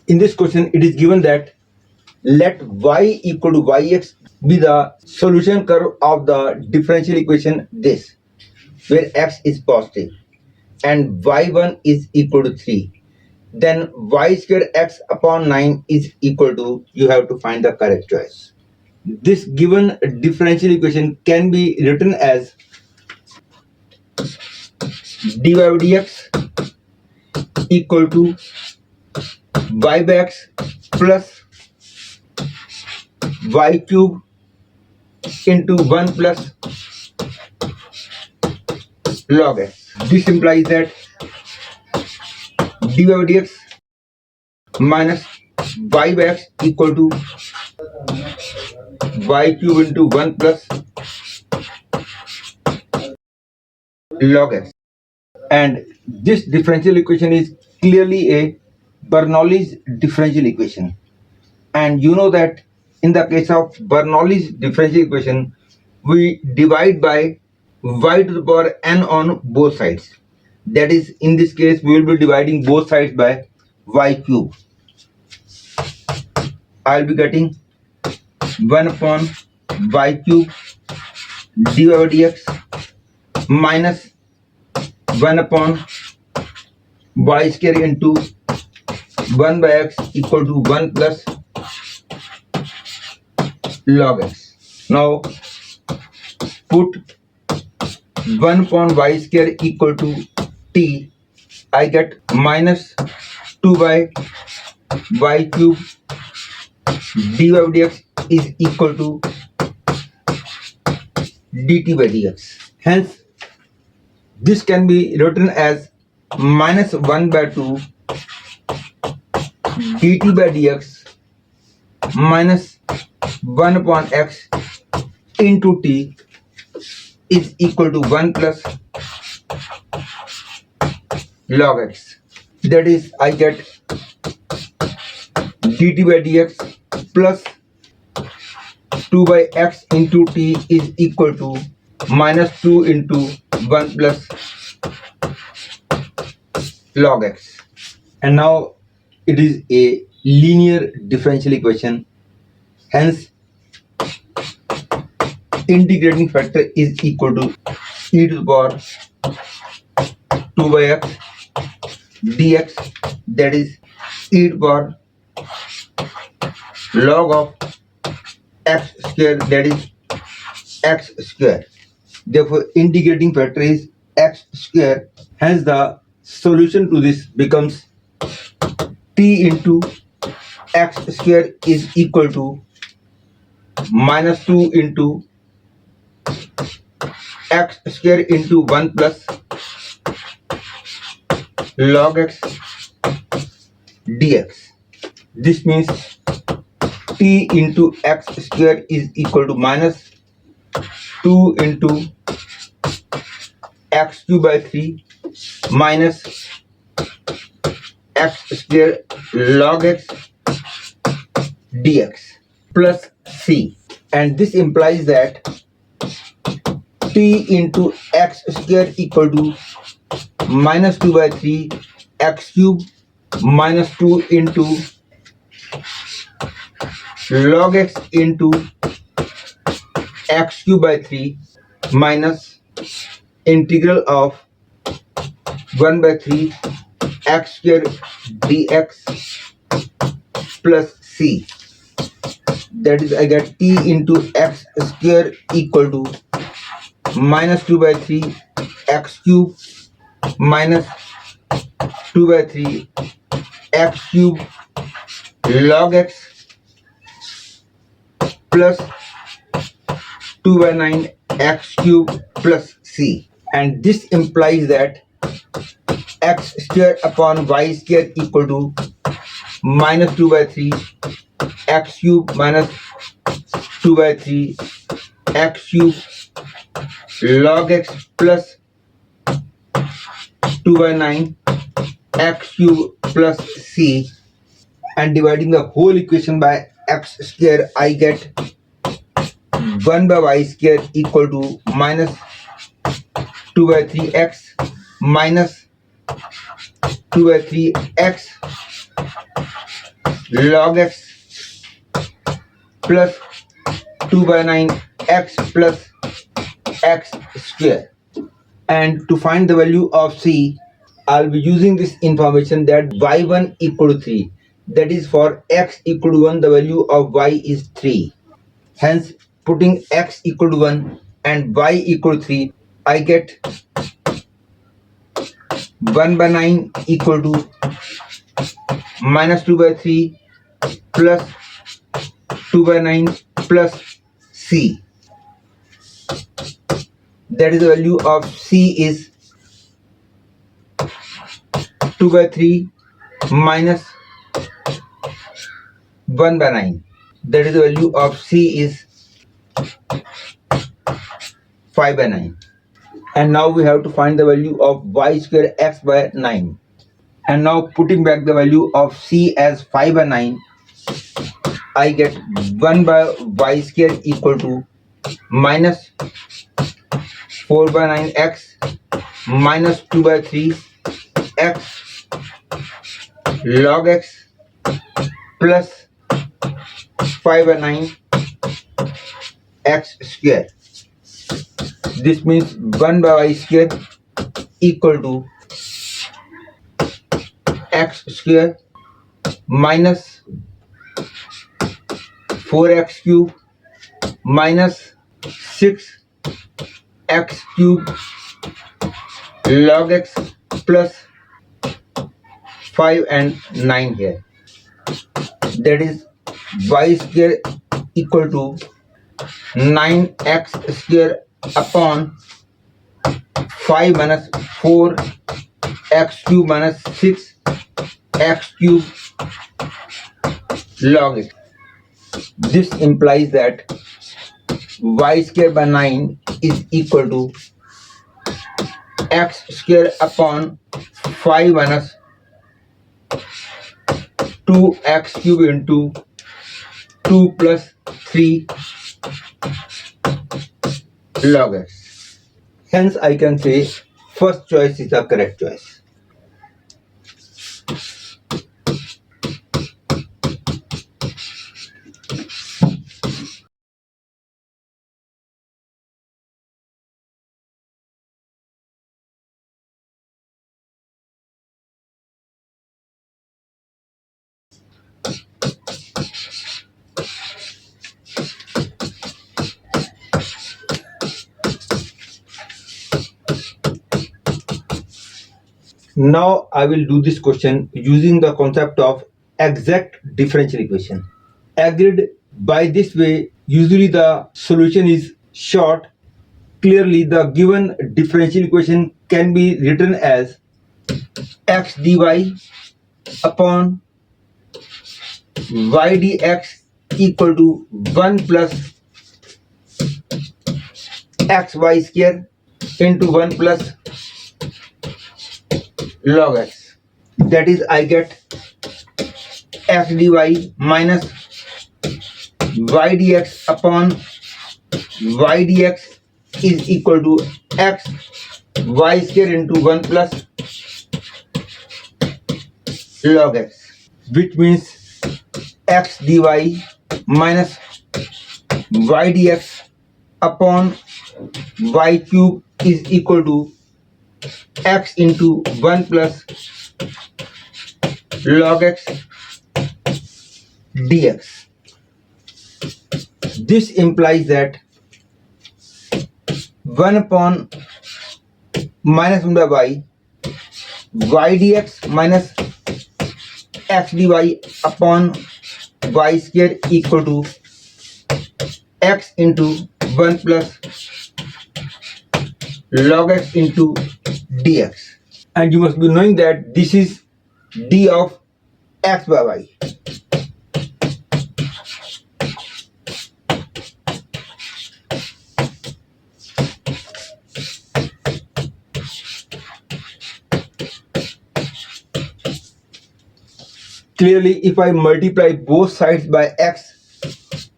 In this question, it is given that let y equal to yx be the solution curve of the differential equation this, where x is positive and y1 is equal to 3. Then y square x upon 9 is equal to, you have to find the correct choice. This given differential equation can be written as dy by dx equal to y by x plus y cube into 1 plus log x. This implies that dy by dx minus y by x equal to y cube into 1 plus log x. And this differential equation is clearly a Bernoulli's differential equation. And you know that in the case of Bernoulli's differential equation, we divide by y to the power n on both sides. That is, in this case, we will be dividing both sides by y cube. I will be getting 1 upon y cube dy by dx minus 1 upon y square into 1 by x equal to 1 plus log x. Now put 1 upon y square equal to t. I get minus 2 by y cube dy by dx is equal to dt by dx. Hence, this can be written as minus 1 by 2 dt by dx minus 1 upon x into t is equal to 1 plus log x. That is, I get dt by dx plus 2 by x into t is equal to minus 2 into 1 plus log x. And now it is a linear differential equation. Hence, integrating factor is equal to e to the power 2 by x dx, that is e to the power log of x square, that is x square. Therefore, integrating factor is x square. Hence, the solution to this becomes t into x square is equal to minus 2 into x square into 1 plus log x dx. This means t into x square is equal to minus 2 into x cube by 3 minus x square log x dx plus c. And this implies that t into x square equal to minus 2 by 3 x cube minus 2 into log x into x cube by 3 minus integral of 1 by 3 x square dx plus c. That is, I get t into x square equal to minus 2 by 3 x cube minus 2 by 3 x cube log x plus 2 by 9 x cube plus c. And this implies that x square upon y square equal to minus 2 by 3 x cube minus 2 by 3 x cube log x plus 2 by 9 x cube plus c. And dividing the whole equation by x square, I get 1 by y square equal to minus 2 by 3x minus 2 by 3x log x plus 2 by 9 x plus x square. And to find the value of c, I'll be using this information that y1 equal to 3. That is, for x equal to 1, the value of y is 3. Hence, putting x equal to 1 and y equal to 3, I get 1 by 9 equal to minus 2 by 3 plus 2 by 9 plus c. That is, the value of c is 2 by 3 minus 1 by 9. That is, the value of c is 5 by 9. And now we have to find the value of y square x by 9. And now putting back the value of c as 5 by 9, I get 1 by y square equal to minus 4 by 9 x minus 2 by 3 x log x plus 5 by 9 x square. This means 1 by y square equal to x square minus 4x cube minus 6x cube log x plus 5 and 9 here. That is, y square equal to 9x square upon 5 minus 4x cube minus 6x cube log x. This implies that y square by 9 is equal to x square upon 5 minus 2x cube into 2 plus 3 log x. Hence, I can say first choice is the correct choice. Now I will do this question using the concept of exact differential equation. Agreed by this way, usually the solution is short. Clearly, the given differential equation can be written as x dy upon y dx equal to 1 plus xy square into 1 plus log x. That is, I get x dy minus y dx upon y dx is equal to x y square into 1 plus log x, which means x dy minus y dx upon y cube is equal to x into 1 plus log x dx. This implies that 1 upon minus 1 by y dx minus x dy upon y square equal to x into 1 plus log x into dx. And you must be knowing that this is d of x by y. Clearly, if I multiply both sides by x,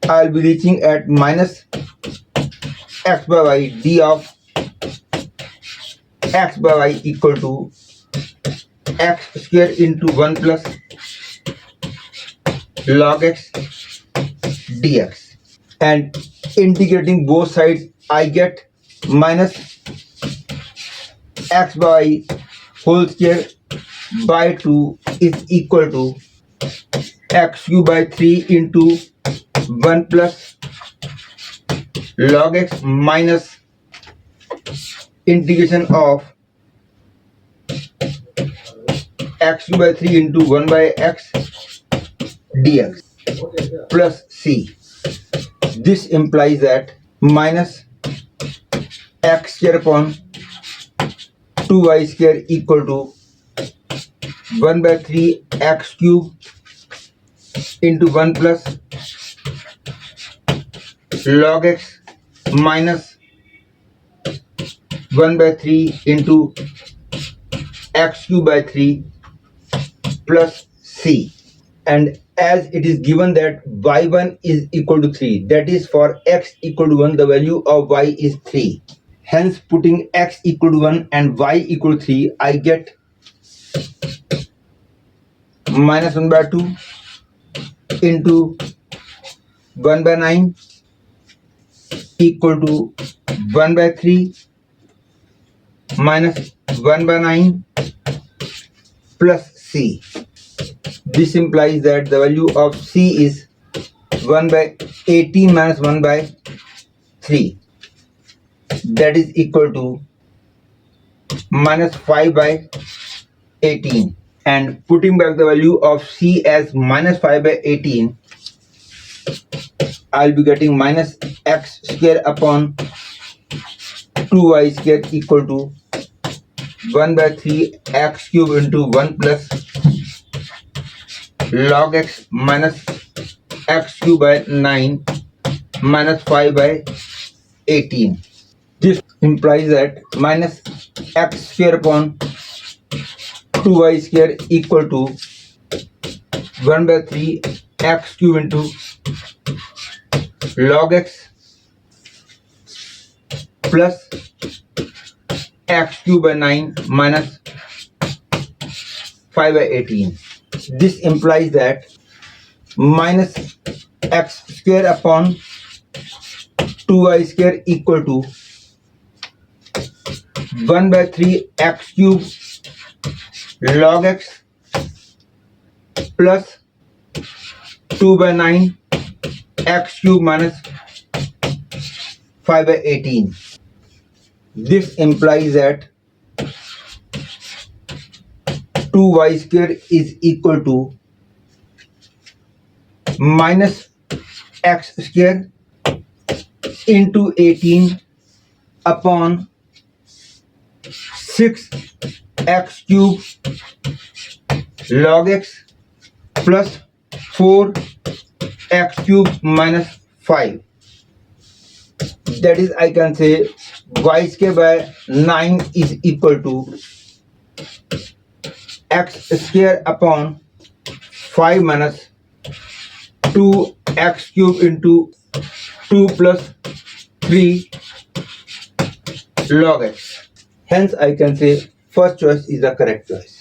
I will be reaching at minus x by y d of x by y equal to x square into 1 plus log x dx, and integrating both sides I get minus x by whole square by 2 is equal to x cube by 3 into 1 plus log x minus integration of x cube by 3 into 1 by x dx plus c. This implies that minus x square upon 2y square equal to 1 by 3 x cube into 1 plus log x minus 1 by 3 into x cube by 3 plus c. And as it is given that y1 is equal to 3, that is for x equal to 1 the value of y is 3. Hence putting x equal to 1 and y equal to 3, I get minus 1 by 2 into 1 by 9 equal to 1 by 3 minus 1 by 9 plus c. This implies that the value of c is 1 by 18 minus 1 by 3, that is equal to minus 5 by 18. And putting back the value of c as minus 5 by 18, I'll be getting minus x square upon 2y square equal to 1 by 3 x cube into 1 plus log x minus x cube by 9 minus 5 by 18. This implies that minus x square upon 2y square equal to 1 by 3 x cube into log x plus x cube by 9 minus 5 by 18. This implies that minus x square upon 2y square equal to 1 by 3 x cube log x plus 2 by 9 x cube minus 5 by 18. This implies that 2y square is equal to minus x square into 18 upon 6 x cube log x plus 4 x cube minus 5. That is, I can say y square by 9 is equal to x square upon 5 minus 2 x cube into 2 plus 3 log x. Hence I can say first choice is the correct choice.